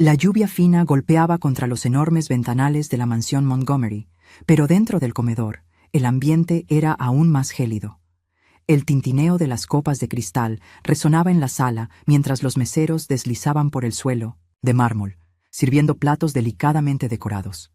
La lluvia fina golpeaba contra los enormes ventanales de la mansión Montgomery, pero dentro del comedor, el ambiente era aún más gélido. El tintineo de las copas de cristal resonaba en la sala mientras los meseros deslizaban por el suelo, de mármol, sirviendo platos delicadamente decorados.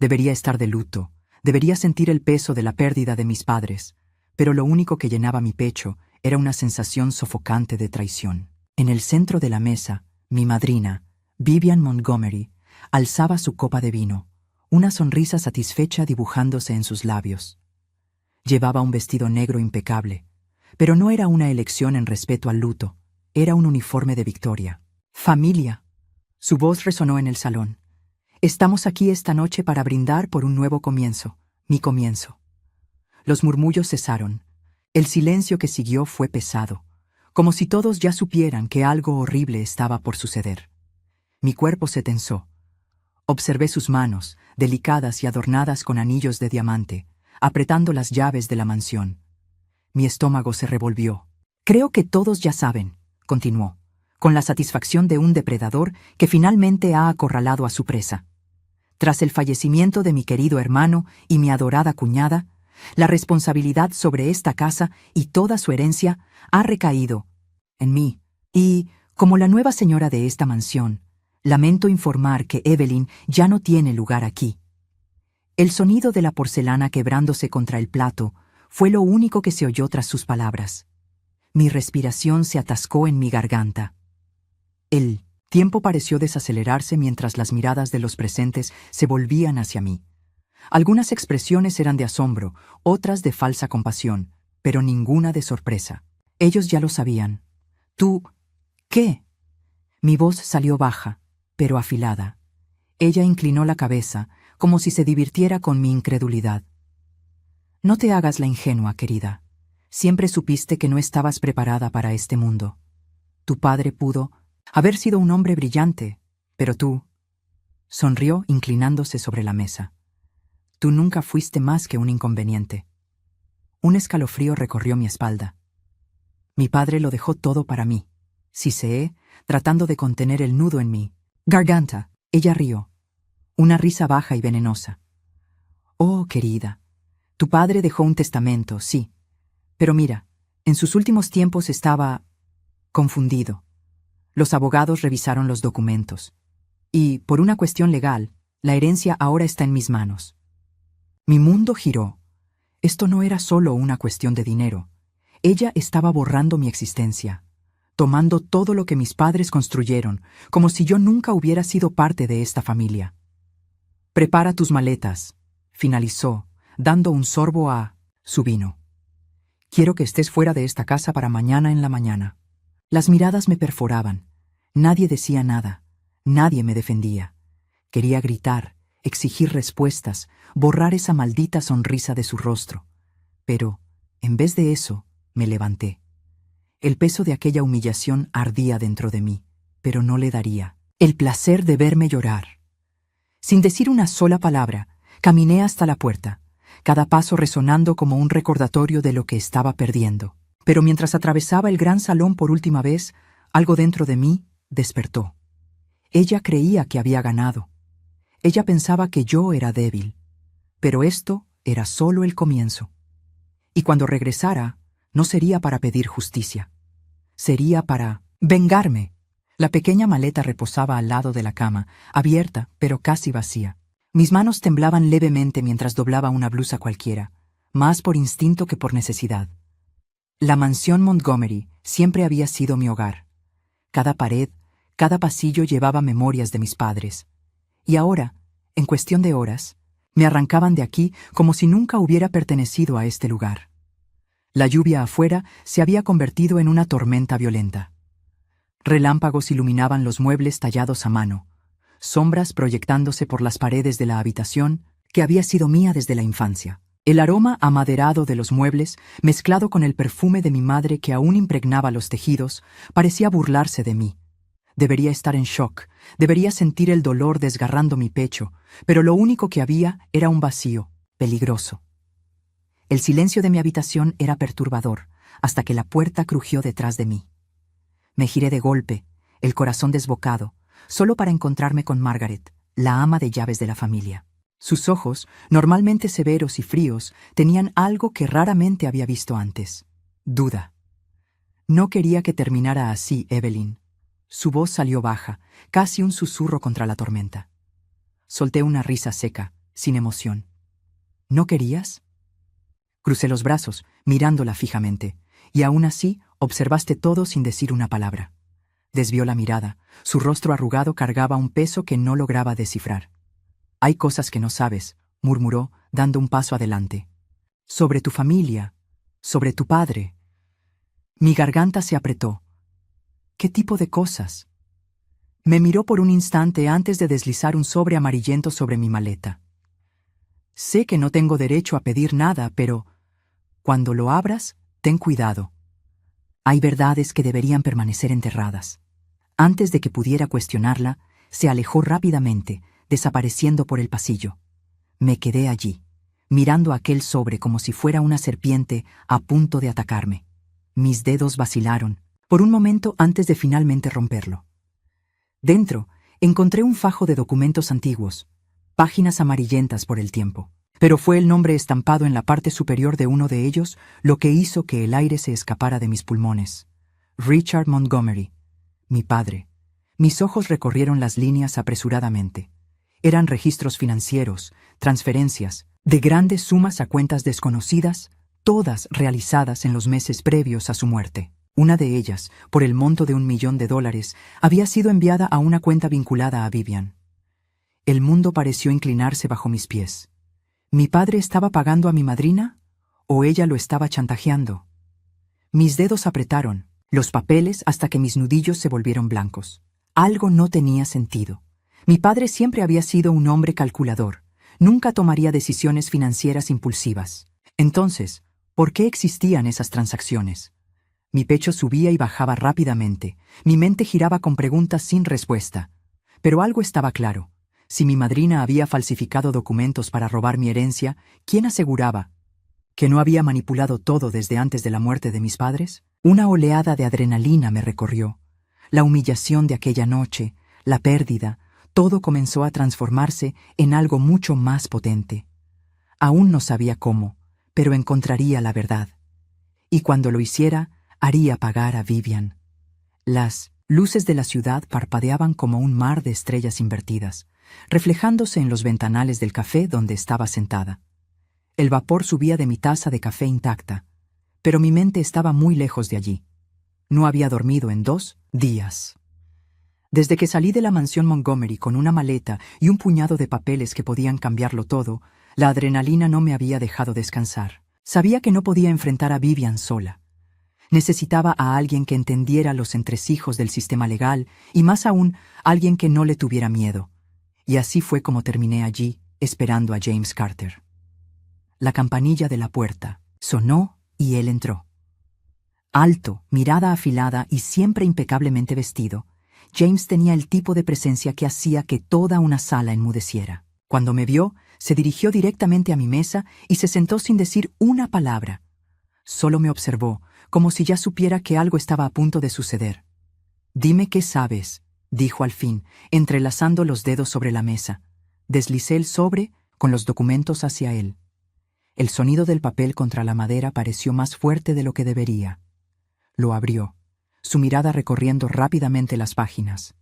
Debería estar de luto, debería sentir el peso de la pérdida de mis padres, pero lo único que llenaba mi pecho era una sensación sofocante de traición. En el centro de la mesa, mi madrina, Vivian Montgomery, alzaba su copa de vino, una sonrisa satisfecha dibujándose en sus labios. Llevaba un vestido negro impecable, pero no era una elección en respeto al luto, era un uniforme de victoria. «Familia», su voz resonó en el salón. «Estamos aquí esta noche para brindar por un nuevo comienzo, mi comienzo». Los murmullos cesaron. El silencio que siguió fue pesado, como si todos ya supieran que algo horrible estaba por suceder. Mi cuerpo se tensó. Observé sus manos, delicadas y adornadas con anillos de diamante, apretando las llaves de la mansión. Mi estómago se revolvió. «Creo que todos ya saben», continuó, con la satisfacción de un depredador que finalmente ha acorralado a su presa. «Tras el fallecimiento de mi querido hermano y mi adorada cuñada, la responsabilidad sobre esta casa y toda su herencia ha recaído en mí, y, como la nueva señora de esta mansión, lamento informar que Evelyn ya no tiene lugar aquí». El sonido de la porcelana quebrándose contra el plato fue lo único que se oyó tras sus palabras. Mi respiración se atascó en mi garganta. El tiempo pareció desacelerarse mientras las miradas de los presentes se volvían hacia mí. Algunas expresiones eran de asombro, otras de falsa compasión, pero ninguna de sorpresa. Ellos ya lo sabían. «¿Tú qué?» Mi voz salió baja, pero afilada. Ella inclinó la cabeza, como si se divirtiera con mi incredulidad. «No te hagas la ingenua, querida. Siempre supiste que no estabas preparada para este mundo. Tu padre pudo haber sido un hombre brillante, pero tú…» Sonrió inclinándose sobre la mesa. «Tú nunca fuiste más que un inconveniente». Un escalofrío recorrió mi espalda. «Mi padre lo dejó todo para mí», siseé, tratando de contener el nudo en mi garganta. Ella rió. Una risa baja y venenosa. «Oh, querida, tu padre dejó un testamento, sí. Pero mira, en sus últimos tiempos estaba confundido. Los abogados revisaron los documentos. Y, por una cuestión legal, la herencia ahora está en mis manos». Mi mundo giró. Esto no era solo una cuestión de dinero. Ella estaba borrando mi existencia, tomando todo lo que mis padres construyeron, como si yo nunca hubiera sido parte de esta familia. «Prepara tus maletas», finalizó, dando un sorbo a su vino. «Quiero que estés fuera de esta casa para mañana en la mañana». Las miradas me perforaban. Nadie decía nada. Nadie me defendía. Quería gritar, exigir respuestas, borrar esa maldita sonrisa de su rostro. Pero, en vez de eso, me levanté. El peso de aquella humillación ardía dentro de mí, pero no le daría el placer de verme llorar. Sin decir una sola palabra, caminé hasta la puerta, cada paso resonando como un recordatorio de lo que estaba perdiendo. Pero mientras atravesaba el gran salón por última vez, algo dentro de mí despertó. Ella creía que había ganado. Ella pensaba que yo era débil. Pero esto era solo el comienzo. Y cuando regresara, no sería para pedir justicia. Sería para vengarme. La pequeña maleta reposaba al lado de la cama, abierta, pero casi vacía. Mis manos temblaban levemente mientras doblaba una blusa cualquiera, más por instinto que por necesidad. La mansión Montgomery siempre había sido mi hogar. Cada pared, cada pasillo llevaba memorias de mis padres. Y ahora, en cuestión de horas, me arrancaban de aquí como si nunca hubiera pertenecido a este lugar. La lluvia afuera se había convertido en una tormenta violenta. Relámpagos iluminaban los muebles tallados a mano, sombras proyectándose por las paredes de la habitación que había sido mía desde la infancia. El aroma amaderado de los muebles, mezclado con el perfume de mi madre que aún impregnaba los tejidos, parecía burlarse de mí. Debería estar en shock, debería sentir el dolor desgarrando mi pecho, pero lo único que había era un vacío, peligroso. El silencio de mi habitación era perturbador, hasta que la puerta crujió detrás de mí. Me giré de golpe, el corazón desbocado, solo para encontrarme con Margaret, la ama de llaves de la familia. Sus ojos, normalmente severos y fríos, tenían algo que raramente había visto antes: duda. No quería que terminara así, Evelyn. Su voz salió baja, casi un susurro contra la tormenta. Solté una risa seca, sin emoción. ¿No querías? Crucé los brazos, mirándola fijamente, y aún así observaste todo sin decir una palabra. Desvió la mirada. Su rostro arrugado cargaba un peso que no lograba descifrar. Hay cosas que no sabes, murmuró, dando un paso adelante. Sobre tu familia, sobre tu padre. Mi garganta se apretó. ¿Qué tipo de cosas? Me miró por un instante antes de deslizar un sobre amarillento sobre mi maleta. Sé que no tengo derecho a pedir nada, pero cuando lo abras, ten cuidado. Hay verdades que deberían permanecer enterradas. Antes de que pudiera cuestionarla, se alejó rápidamente, desapareciendo por el pasillo. Me quedé allí, mirando aquel sobre como si fuera una serpiente a punto de atacarme. Mis dedos vacilaron, por un momento antes de finalmente romperlo. Dentro, encontré un fajo de documentos antiguos, páginas amarillentas por el tiempo. Pero fue el nombre estampado en la parte superior de uno de ellos lo que hizo que el aire se escapara de mis pulmones. Richard Montgomery, mi padre. Mis ojos recorrieron las líneas apresuradamente. Eran registros financieros, transferencias, de grandes sumas a cuentas desconocidas, todas realizadas en los meses previos a su muerte. Una de ellas, por el monto de $1.000.000, había sido enviada a una cuenta vinculada a Vivian. El mundo pareció inclinarse bajo mis pies. ¿Mi padre estaba pagando a mi madrina? ¿O ella lo estaba chantajeando? Mis dedos apretaron los papeles hasta que mis nudillos se volvieron blancos. Algo no tenía sentido. Mi padre siempre había sido un hombre calculador. Nunca tomaría decisiones financieras impulsivas. Entonces, ¿por qué existían esas transacciones? Mi pecho subía y bajaba rápidamente. Mi mente giraba con preguntas sin respuesta. Pero algo estaba claro. Si mi madrina había falsificado documentos para robar mi herencia, ¿quién aseguraba que no había manipulado todo desde antes de la muerte de mis padres? Una oleada de adrenalina me recorrió. La humillación de aquella noche, la pérdida, todo comenzó a transformarse en algo mucho más potente. Aún no sabía cómo, pero encontraría la verdad. Y cuando lo hiciera, haría pagar a Vivian. Las luces de la ciudad parpadeaban como un mar de estrellas invertidas, reflejándose en los ventanales del café donde estaba sentada. El vapor subía de mi taza de café intacta, pero mi mente estaba muy lejos de allí. No había dormido en 2 días. Desde que salí de la mansión Montgomery con una maleta y un puñado de papeles que podían cambiarlo todo, la adrenalina no me había dejado descansar. Sabía que no podía enfrentar a Vivian sola. Necesitaba a alguien que entendiera los entresijos del sistema legal y más aún, alguien que no le tuviera miedo. Y así fue como terminé allí, esperando a James Carter. La campanilla de la puerta sonó y él entró. Alto, mirada afilada y siempre impecablemente vestido, James tenía el tipo de presencia que hacía que toda una sala enmudeciera. Cuando me vio, se dirigió directamente a mi mesa y se sentó sin decir una palabra. Solo me observó, como si ya supiera que algo estaba a punto de suceder. «Dime qué sabes», dijo al fin, entrelazando los dedos sobre la mesa. Deslicé el sobre con los documentos hacia él. El sonido del papel contra la madera pareció más fuerte de lo que debería. Lo abrió, su mirada recorriendo rápidamente las páginas.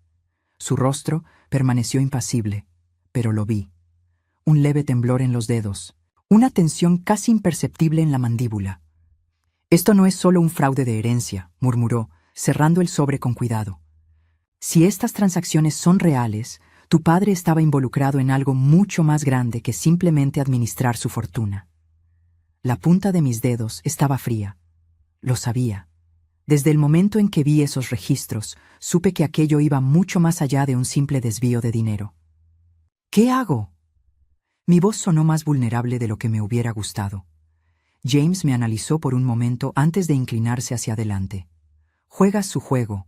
Su rostro permaneció impasible, pero lo vi. Un leve temblor en los dedos, una tensión casi imperceptible en la mandíbula. «Esto no es solo un fraude de herencia», murmuró, cerrando el sobre con cuidado. «Si estas transacciones son reales, tu padre estaba involucrado en algo mucho más grande que simplemente administrar su fortuna». La punta de mis dedos estaba fría. Lo sabía. Desde el momento en que vi esos registros, supe que aquello iba mucho más allá de un simple desvío de dinero. «¿Qué hago?». Mi voz sonó más vulnerable de lo que me hubiera gustado. James me analizó por un momento antes de inclinarse hacia adelante. «Juegas su juego.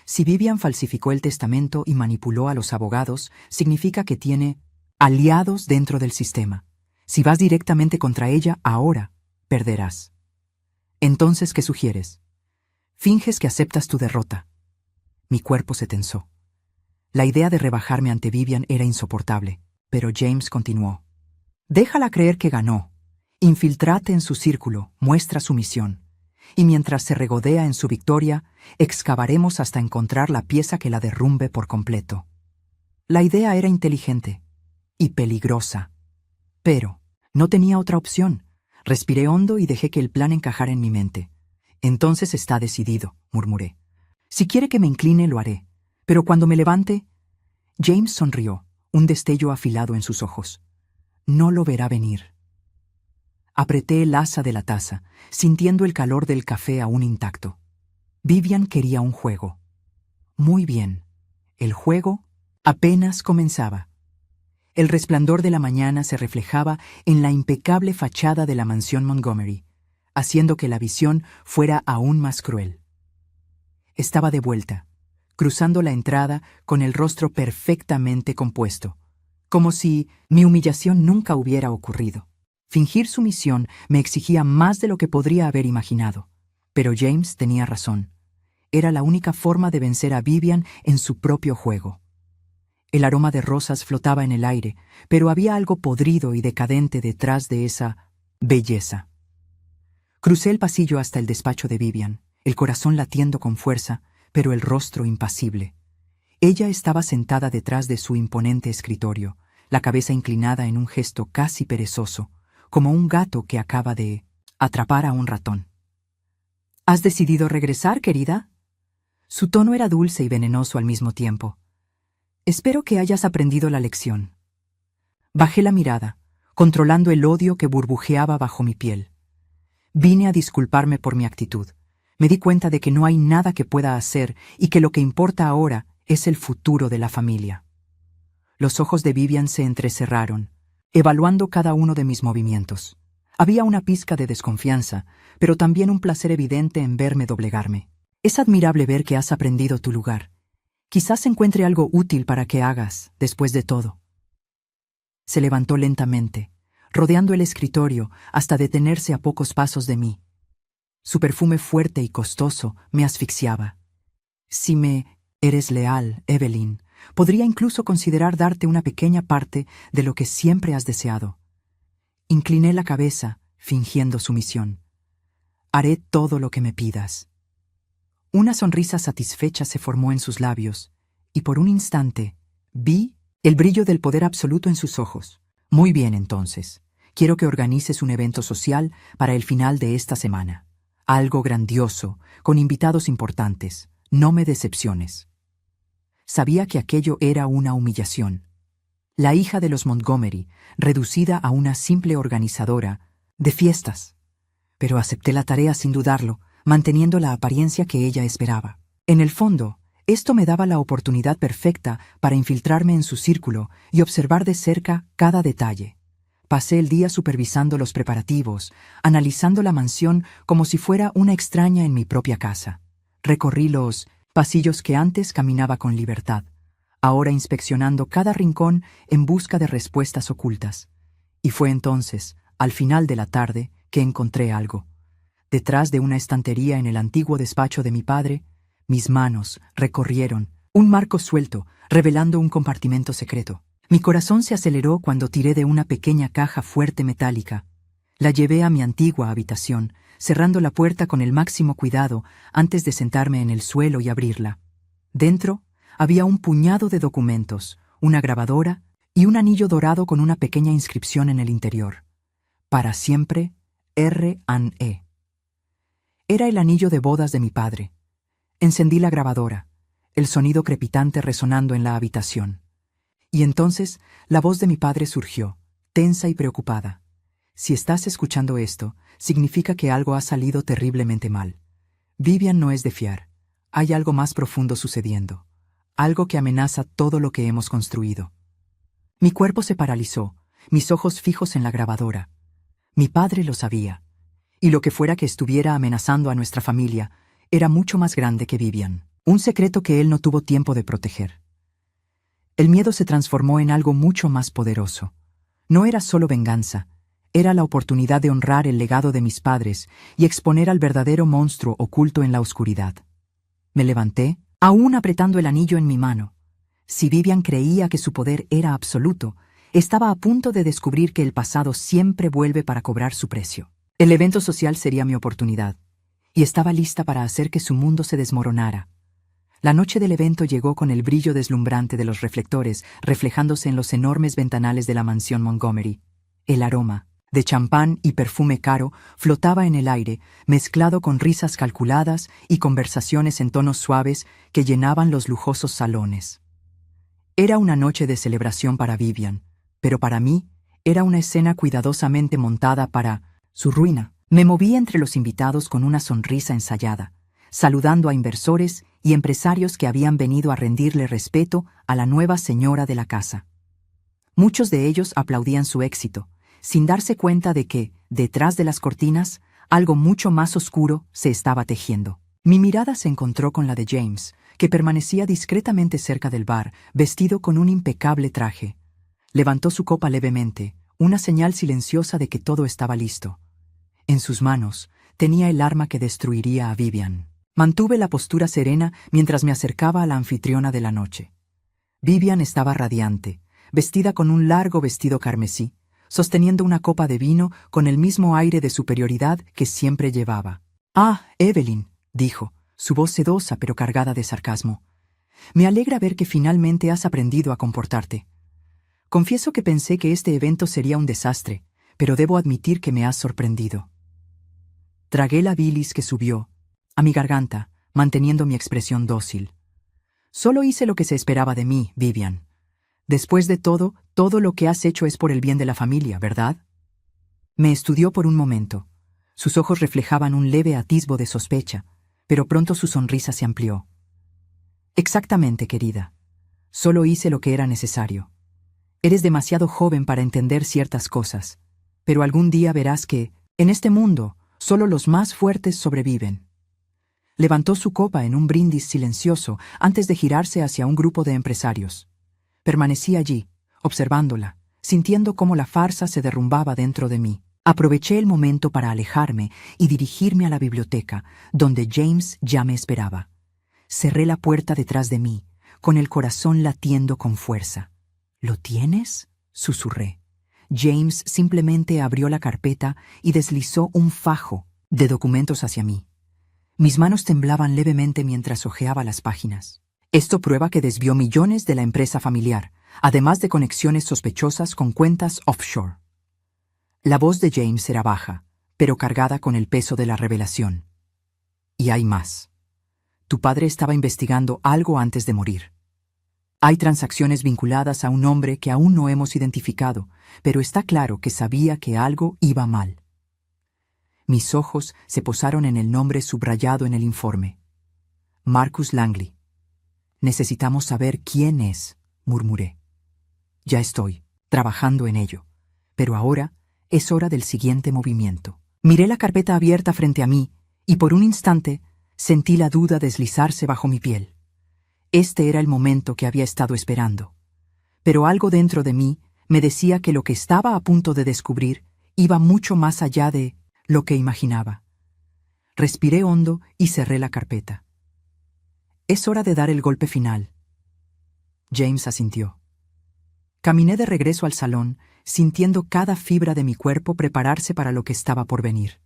Si Vivian falsificó el testamento y manipuló a los abogados, significa que tiene aliados dentro del sistema. Si vas directamente contra ella, ahora perderás. Entonces, ¿qué sugieres? Finges que aceptas tu derrota». Mi cuerpo se tensó. La idea de rebajarme ante Vivian era insoportable, pero James continuó. Déjala creer que ganó. Infiltrate en su círculo, muestra su misión. Y mientras se regodea en su victoria, excavaremos hasta encontrar la pieza que la derrumbe por completo. La idea era inteligente y peligrosa, pero no tenía otra opción. Respiré hondo y dejé que el plan encajara en mi mente. Entonces está decidido, murmuré. Si quiere que me incline, lo haré. Pero cuando me levante... James sonrió, un destello afilado en sus ojos. No lo verá venir. Apreté el asa de la taza, sintiendo el calor del café aún intacto. Vivian quería un juego. Muy bien. El juego apenas comenzaba. El resplandor de la mañana se reflejaba en la impecable fachada de la mansión Montgomery, haciendo que la visión fuera aún más cruel. Estaba de vuelta, cruzando la entrada con el rostro perfectamente compuesto, como si mi humillación nunca hubiera ocurrido. Fingir sumisión me exigía más de lo que podría haber imaginado, pero James tenía razón. Era la única forma de vencer a Vivian en su propio juego. El aroma de rosas flotaba en el aire, pero había algo podrido y decadente detrás de esa belleza. Crucé el pasillo hasta el despacho de Vivian, el corazón latiendo con fuerza, pero el rostro impasible. Ella estaba sentada detrás de su imponente escritorio, la cabeza inclinada en un gesto casi perezoso, como un gato que acaba de atrapar a un ratón. ¿Has decidido regresar, querida? Su tono era dulce y venenoso al mismo tiempo. Espero que hayas aprendido la lección. Bajé la mirada, controlando el odio que burbujeaba bajo mi piel. Vine a disculparme por mi actitud. Me di cuenta de que no hay nada que pueda hacer y que lo que importa ahora es el futuro de la familia. Los ojos de Vivian se entrecerraron, evaluando cada uno de mis movimientos. Había una pizca de desconfianza, pero también un placer evidente en verme doblegarme. Es admirable ver que has aprendido tu lugar. Quizás encuentre algo útil para que hagas, después de todo. Se levantó lentamente, rodeando el escritorio hasta detenerse a pocos pasos de mí. Su perfume fuerte y costoso me asfixiaba. Si me eres leal, Evelyn, podría incluso considerar darte una pequeña parte de lo que siempre has deseado. Incliné la cabeza, fingiendo sumisión. Haré todo lo que me pidas. Una sonrisa satisfecha se formó en sus labios, y por un instante vi el brillo del poder absoluto en sus ojos. Muy bien, entonces. Quiero que organices un evento social para el final de esta semana. Algo grandioso, con invitados importantes. No me decepciones. Sabía que aquello era una humillación. La hija de los Montgomery, reducida a una simple organizadora de fiestas. Pero acepté la tarea sin dudarlo, manteniendo la apariencia que ella esperaba. En el fondo, esto me daba la oportunidad perfecta para infiltrarme en su círculo y observar de cerca cada detalle. Pasé el día supervisando los preparativos, analizando la mansión como si fuera una extraña en mi propia casa. Recorrí los pasillos que antes caminaba con libertad, ahora inspeccionando cada rincón en busca de respuestas ocultas. Y fue entonces, al final de la tarde, que encontré algo. Detrás de una estantería en el antiguo despacho de mi padre, mis manos recorrieron un marco suelto, revelando un compartimento secreto. Mi corazón se aceleró cuando tiré de una pequeña caja fuerte metálica. La llevé a mi antigua habitación, cerrando la puerta con el máximo cuidado antes de sentarme en el suelo y abrirla. Dentro había un puñado de documentos, una grabadora y un anillo dorado con una pequeña inscripción en el interior. Para siempre, R.A.N.E. Era el anillo de bodas de mi padre. Encendí la grabadora, el sonido crepitante resonando en la habitación. Y entonces la voz de mi padre surgió, tensa y preocupada. Si estás escuchando esto, significa que algo ha salido terriblemente mal. Vivian no es de fiar. Hay algo más profundo sucediendo. Algo que amenaza todo lo que hemos construido. Mi cuerpo se paralizó, mis ojos fijos en la grabadora. Mi padre lo sabía. Y lo que fuera que estuviera amenazando a nuestra familia era mucho más grande que Vivian. Un secreto que él no tuvo tiempo de proteger. El miedo se transformó en algo mucho más poderoso. No era solo venganza, era la oportunidad de honrar el legado de mis padres y exponer al verdadero monstruo oculto en la oscuridad. Me levanté, aún apretando el anillo en mi mano. Si Vivian creía que su poder era absoluto, estaba a punto de descubrir que el pasado siempre vuelve para cobrar su precio. El evento social sería mi oportunidad, y estaba lista para hacer que su mundo se desmoronara. La noche del evento llegó con el brillo deslumbrante de los reflectores reflejándose en los enormes ventanales de la mansión Montgomery. El aroma de champán y perfume caro flotaba en el aire, mezclado con risas calculadas y conversaciones en tonos suaves que llenaban los lujosos salones. Era una noche de celebración para Vivian, pero para mí era una escena cuidadosamente montada para su ruina. Me moví entre los invitados con una sonrisa ensayada, saludando a inversores y empresarios que habían venido a rendirle respeto a la nueva señora de la casa. Muchos de ellos aplaudían su éxito, sin darse cuenta de que, detrás de las cortinas, algo mucho más oscuro se estaba tejiendo. Mi mirada se encontró con la de James, que permanecía discretamente cerca del bar, vestido con un impecable traje. Levantó su copa levemente, una señal silenciosa de que todo estaba listo. En sus manos tenía el arma que destruiría a Vivian. Mantuve la postura serena mientras me acercaba a la anfitriona de la noche. Vivian estaba radiante, vestida con un largo vestido carmesí, sosteniendo una copa de vino con el mismo aire de superioridad que siempre llevaba. «Ah, Evelyn», dijo, su voz sedosa pero cargada de sarcasmo. «Me alegra ver que finalmente has aprendido a comportarte. Confieso que pensé que este evento sería un desastre, pero debo admitir que me has sorprendido». Tragué la bilis que subió a mi garganta, manteniendo mi expresión dócil. «Solo hice lo que se esperaba de mí, Vivian. Después de todo lo que has hecho es por el bien de la familia, ¿verdad?» Me estudió por un momento. Sus ojos reflejaban un leve atisbo de sospecha, pero pronto su sonrisa se amplió. «Exactamente, querida. Solo hice lo que era necesario. Eres demasiado joven para entender ciertas cosas, pero algún día verás que, en este mundo, solo los más fuertes sobreviven». Levantó su copa en un brindis silencioso antes de girarse hacia un grupo de empresarios. Permanecí allí, observándola, sintiendo cómo la farsa se derrumbaba dentro de mí. Aproveché el momento para alejarme y dirigirme a la biblioteca, donde James ya me esperaba. Cerré la puerta detrás de mí, con el corazón latiendo con fuerza. «¿Lo tienes?», susurré. James simplemente abrió la carpeta y deslizó un fajo de documentos hacia mí. Mis manos temblaban levemente mientras hojeaba las páginas. Esto prueba que desvió millones de la empresa familiar, además de conexiones sospechosas con cuentas offshore. La voz de James era baja, pero cargada con el peso de la revelación. «Y hay más. Tu padre estaba investigando algo antes de morir. Hay transacciones vinculadas a un hombre que aún no hemos identificado, pero está claro que sabía que algo iba mal». Mis ojos se posaron en el nombre subrayado en el informe. «Marcus Langley». «Necesitamos saber quién es», murmuré. «Ya estoy trabajando en ello, pero ahora es hora del siguiente movimiento». Miré la carpeta abierta frente a mí y por un instante sentí la duda deslizarse bajo mi piel. Este era el momento que había estado esperando. Pero algo dentro de mí me decía que lo que estaba a punto de descubrir iba mucho más allá de lo que imaginaba. Respiré hondo y cerré la carpeta. «Es hora de dar el golpe final». James asintió. Caminé de regreso al salón, sintiendo cada fibra de mi cuerpo prepararse para lo que estaba por venir.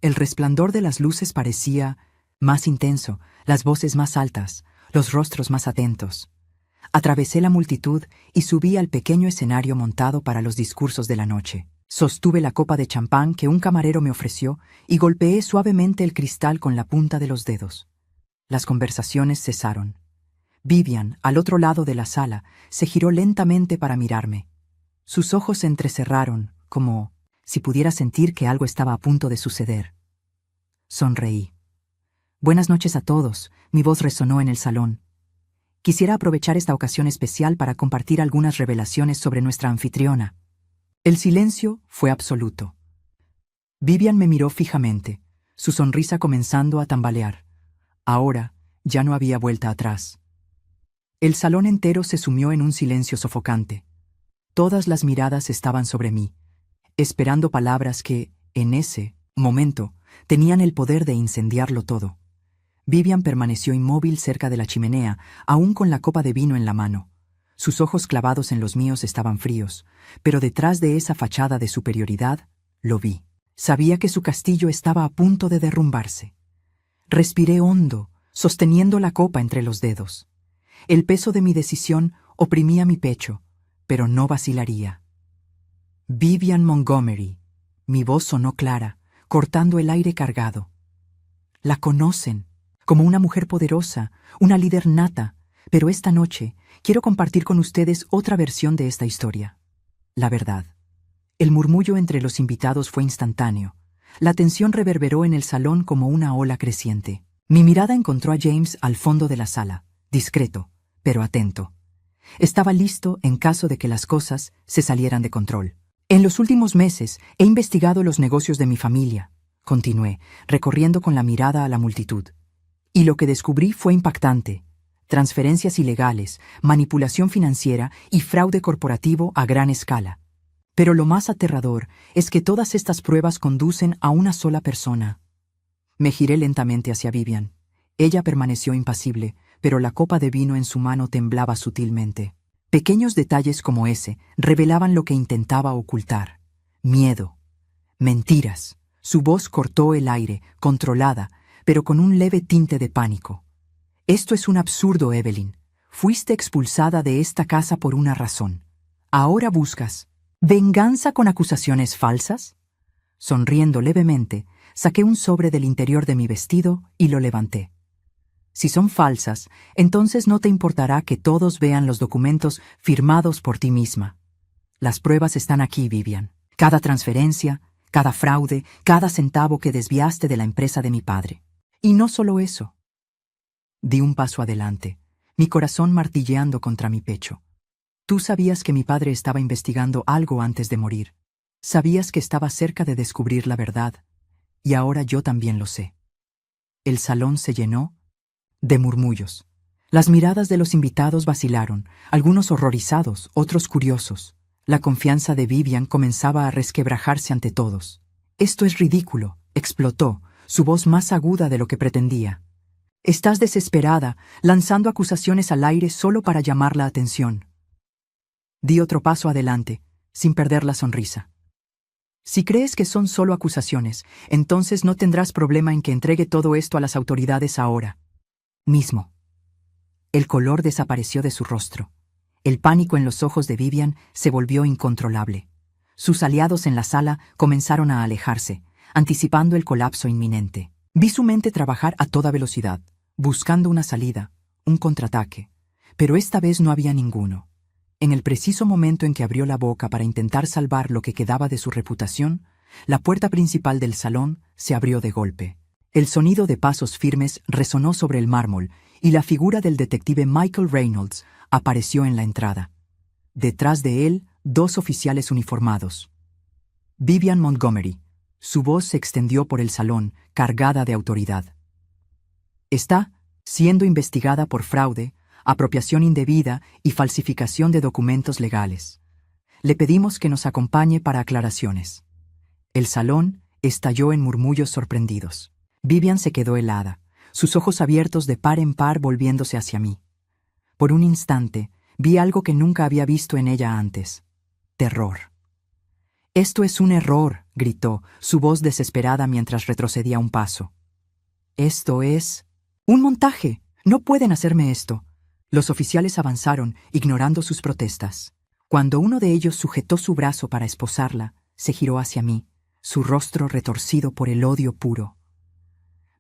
El resplandor de las luces parecía más intenso, las voces más altas, los rostros más atentos. Atravesé la multitud y subí al pequeño escenario montado para los discursos de la noche. Sostuve la copa de champán que un camarero me ofreció y golpeé suavemente el cristal con la punta de los dedos. Las conversaciones cesaron. Vivian, al otro lado de la sala, se giró lentamente para mirarme. Sus ojos se entrecerraron, como si pudiera sentir que algo estaba a punto de suceder. Sonreí. «Buenas noches a todos», mi voz resonó en el salón. «Quisiera aprovechar esta ocasión especial para compartir algunas revelaciones sobre nuestra anfitriona». El silencio fue absoluto. Vivian me miró fijamente, su sonrisa comenzando a tambalear. Ahora ya no había vuelta atrás. El salón entero se sumió en un silencio sofocante. Todas las miradas estaban sobre mí, esperando palabras que, en ese momento, tenían el poder de incendiarlo todo. Vivian permaneció inmóvil cerca de la chimenea, aún con la copa de vino en la mano. Sus ojos clavados en los míos estaban fríos, pero detrás de esa fachada de superioridad, lo vi. Sabía que su castillo estaba a punto de derrumbarse. Respiré hondo, sosteniendo la copa entre los dedos. El peso de mi decisión oprimía mi pecho, pero no vacilaría. Vivian Montgomery. Mi voz sonó clara, cortando el aire cargado. La conocen, como una mujer poderosa, una líder nata, pero esta noche quiero compartir con ustedes otra versión de esta historia. La verdad. El murmullo entre los invitados fue instantáneo. La tensión reverberó en el salón como una ola creciente. Mi mirada encontró a James al fondo de la sala, discreto, pero atento. Estaba listo en caso de que las cosas se salieran de control. En los últimos meses he investigado los negocios de mi familia, continué, recorriendo con la mirada a la multitud. Y lo que descubrí fue impactante. Transferencias ilegales, manipulación financiera y fraude corporativo a gran escala. Pero lo más aterrador es que todas estas pruebas conducen a una sola persona. Me giré lentamente hacia Vivian. Ella permaneció impasible, pero la copa de vino en su mano temblaba sutilmente. Pequeños detalles como ese revelaban lo que intentaba ocultar. Miedo. Mentiras. Su voz cortó el aire, controlada, pero con un leve tinte de pánico. Esto es un absurdo, Evelyn. Fuiste expulsada de esta casa por una razón. ¿Ahora buscas venganza con acusaciones falsas? Sonriendo levemente, saqué un sobre del interior de mi vestido y lo levanté. Si son falsas, entonces no te importará que todos vean los documentos firmados por ti misma. Las pruebas están aquí, Vivian. Cada transferencia, cada fraude, cada centavo que desviaste de la empresa de mi padre. Y no solo eso. Di un paso adelante, mi corazón martilleando contra mi pecho. Tú sabías que mi padre estaba investigando algo antes de morir. Sabías que estaba cerca de descubrir la verdad. Y ahora yo también lo sé. El salón se llenó de murmullos. Las miradas de los invitados vacilaron, algunos horrorizados, otros curiosos. La confianza de Vivian comenzaba a resquebrajarse ante todos. «Esto es ridículo», explotó, su voz más aguda de lo que pretendía. «Estás desesperada, lanzando acusaciones al aire solo para llamar la atención». Di otro paso adelante, sin perder la sonrisa. «Si crees que son solo acusaciones, entonces no tendrás problema en que entregue todo esto a las autoridades ahora mismo». El color desapareció de su rostro. El pánico en los ojos de Vivian se volvió incontrolable. Sus aliados en la sala comenzaron a alejarse, anticipando el colapso inminente. Vi su mente trabajar a toda velocidad, buscando una salida, un contraataque. Pero esta vez no había ninguno. En el preciso momento en que abrió la boca para intentar salvar lo que quedaba de su reputación, la puerta principal del salón se abrió de golpe. El sonido de pasos firmes resonó sobre el mármol y la figura del detective Michael Reynolds apareció en la entrada. Detrás de él, 2 oficiales uniformados. Vivian Montgomery. Su voz se extendió por el salón, cargada de autoridad. Está siendo investigada por fraude, apropiación indebida y falsificación de documentos legales. Le pedimos que nos acompañe para aclaraciones. El salón estalló en murmullos sorprendidos. Vivian se quedó helada, sus ojos abiertos de par en par volviéndose hacia mí. Por un instante, vi algo que nunca había visto en ella antes. Terror. «Esto es un error», gritó, su voz desesperada mientras retrocedía un paso. «Esto es un montaje. No pueden hacerme esto». Los oficiales avanzaron, ignorando sus protestas. Cuando uno de ellos sujetó su brazo para esposarla, se giró hacia mí, su rostro retorcido por el odio puro.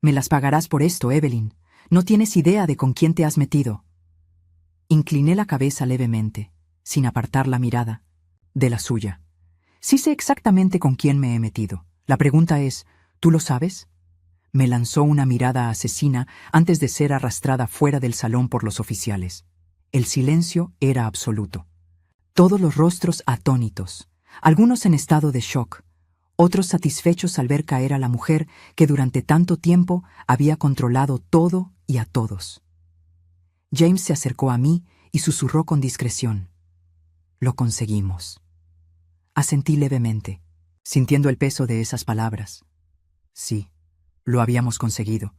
«Me las pagarás por esto, Evelyn. No tienes idea de con quién te has metido». Incliné la cabeza levemente, sin apartar la mirada de la suya. «Sí sé exactamente con quién me he metido. La pregunta es, ¿tú lo sabes?» Me lanzó una mirada asesina antes de ser arrastrada fuera del salón por los oficiales. El silencio era absoluto. Todos los rostros atónitos, algunos en estado de shock, otros satisfechos al ver caer a la mujer que durante tanto tiempo había controlado todo y a todos. James se acercó a mí y susurró con discreción. «Lo conseguimos». Asentí levemente, sintiendo el peso de esas palabras. Sí, lo habíamos conseguido.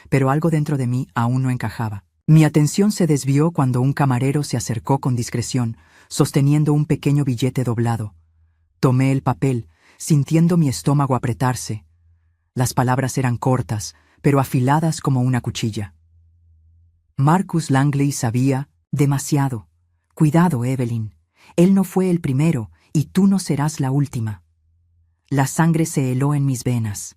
pero algo dentro de mí aún no encajaba. Mi atención se desvió cuando un camarero se acercó con discreción, sosteniendo un pequeño billete doblado. Tomé el papel, sintiendo mi estómago apretarse. Las palabras eran cortas, pero afiladas como una cuchilla. Marcus Langley sabía demasiado. Cuidado, Evelyn. Él no fue el primero, y tú no serás la última. La sangre se heló en mis venas.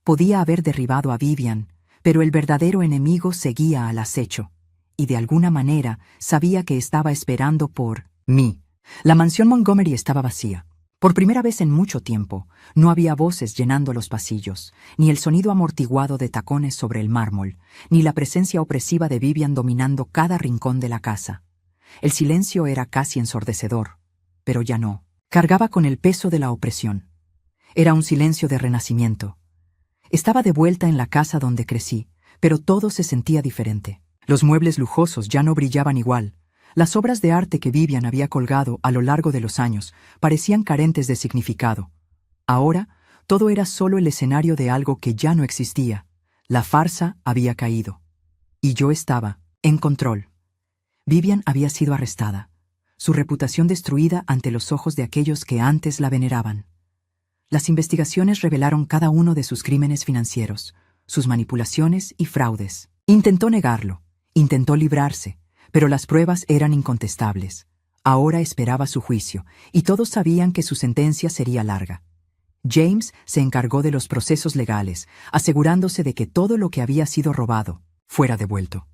Podía haber derribado a Vivian, pero el verdadero enemigo seguía al acecho, y de alguna manera sabía que estaba esperando por mí. La mansión Montgomery estaba vacía. Por primera vez en mucho tiempo, no había voces llenando los pasillos, ni el sonido amortiguado de tacones sobre el mármol, ni la presencia opresiva de Vivian dominando cada rincón de la casa. El silencio era casi ensordecedor, pero ya no. Cargaba con el peso de la opresión. Era un silencio de renacimiento. Estaba de vuelta en la casa donde crecí, pero todo se sentía diferente. Los muebles lujosos ya no brillaban igual. Las obras de arte que Vivian había colgado a lo largo de los años parecían carentes de significado. Ahora, todo era solo el escenario de algo que ya no existía. La farsa había caído. Y yo estaba en control. Vivian había sido arrestada, su reputación destruida ante los ojos de aquellos que antes la veneraban. Las investigaciones revelaron cada uno de sus crímenes financieros, sus manipulaciones y fraudes. Intentó negarlo, intentó librarse, pero las pruebas eran incontestables. Ahora esperaba su juicio, y todos sabían que su sentencia sería larga. James se encargó de los procesos legales, asegurándose de que todo lo que había sido robado fuera devuelto.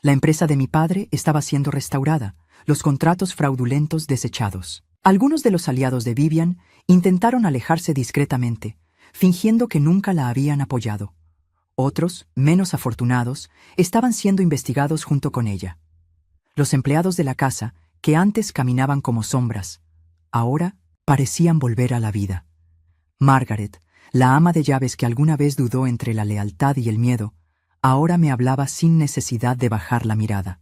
La empresa de mi padre estaba siendo restaurada, los contratos fraudulentos desechados. Algunos de los aliados de Vivian intentaron alejarse discretamente, fingiendo que nunca la habían apoyado. Otros, menos afortunados, estaban siendo investigados junto con ella. Los empleados de la casa, que antes caminaban como sombras, ahora parecían volver a la vida. Margaret, la ama de llaves que alguna vez dudó entre la lealtad y el miedo, ahora me hablaba sin necesidad de bajar la mirada.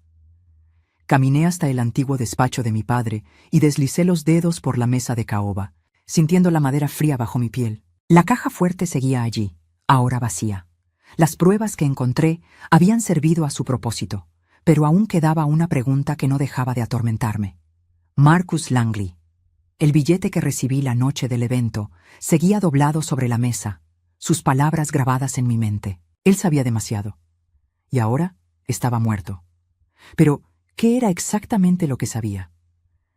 Caminé hasta el antiguo despacho de mi padre y deslicé los dedos por la mesa de caoba, sintiendo la madera fría bajo mi piel. La caja fuerte seguía allí, ahora vacía. Las pruebas que encontré habían servido a su propósito, pero aún quedaba una pregunta que no dejaba de atormentarme. Marcus Langley. El billete que recibí la noche del evento seguía doblado sobre la mesa, sus palabras grabadas en mi mente. Él sabía demasiado. Y ahora estaba muerto. Pero, ¿qué era exactamente lo que sabía?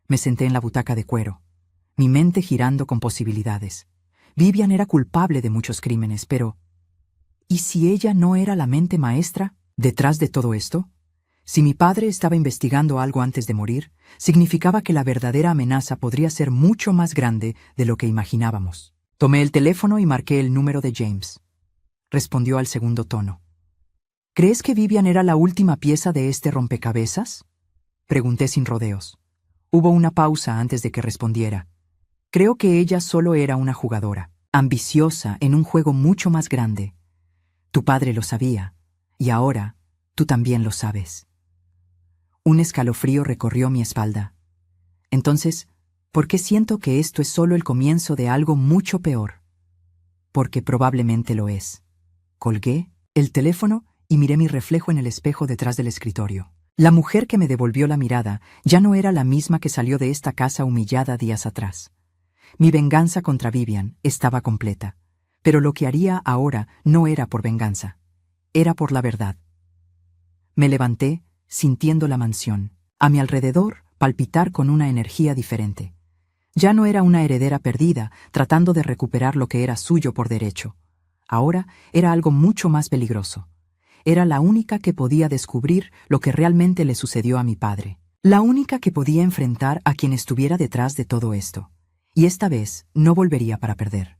Me senté en la butaca de cuero, mi mente girando con posibilidades. Vivian era culpable de muchos crímenes, pero ¿y si ella no era la mente maestra detrás de todo esto? Si mi padre estaba investigando algo antes de morir, significaba que la verdadera amenaza podría ser mucho más grande de lo que imaginábamos. Tomé el teléfono y marqué el número de James. Respondió al segundo tono. ¿Crees que Vivian era la última pieza de este rompecabezas? Pregunté sin rodeos. Hubo una pausa antes de que respondiera. Creo que ella solo era una jugadora, ambiciosa en un juego mucho más grande. Tu padre lo sabía, y ahora tú también lo sabes. Un escalofrío recorrió mi espalda. Entonces, ¿por qué siento que esto es solo el comienzo de algo mucho peor? Porque probablemente lo es. Colgué el teléfono y miré mi reflejo en el espejo detrás del escritorio. La mujer que me devolvió la mirada ya no era la misma que salió de esta casa humillada días atrás. Mi venganza contra Vivian estaba completa, pero lo que haría ahora no era por venganza, era por la verdad. Me levanté, sintiendo la mansión, a mi alrededor palpitar con una energía diferente. Ya no era una heredera perdida, tratando de recuperar lo que era suyo por derecho. Ahora era algo mucho más peligroso. Era la única que podía descubrir lo que realmente le sucedió a mi padre. La única que podía enfrentar a quien estuviera detrás de todo esto. Y esta vez no volvería para perder.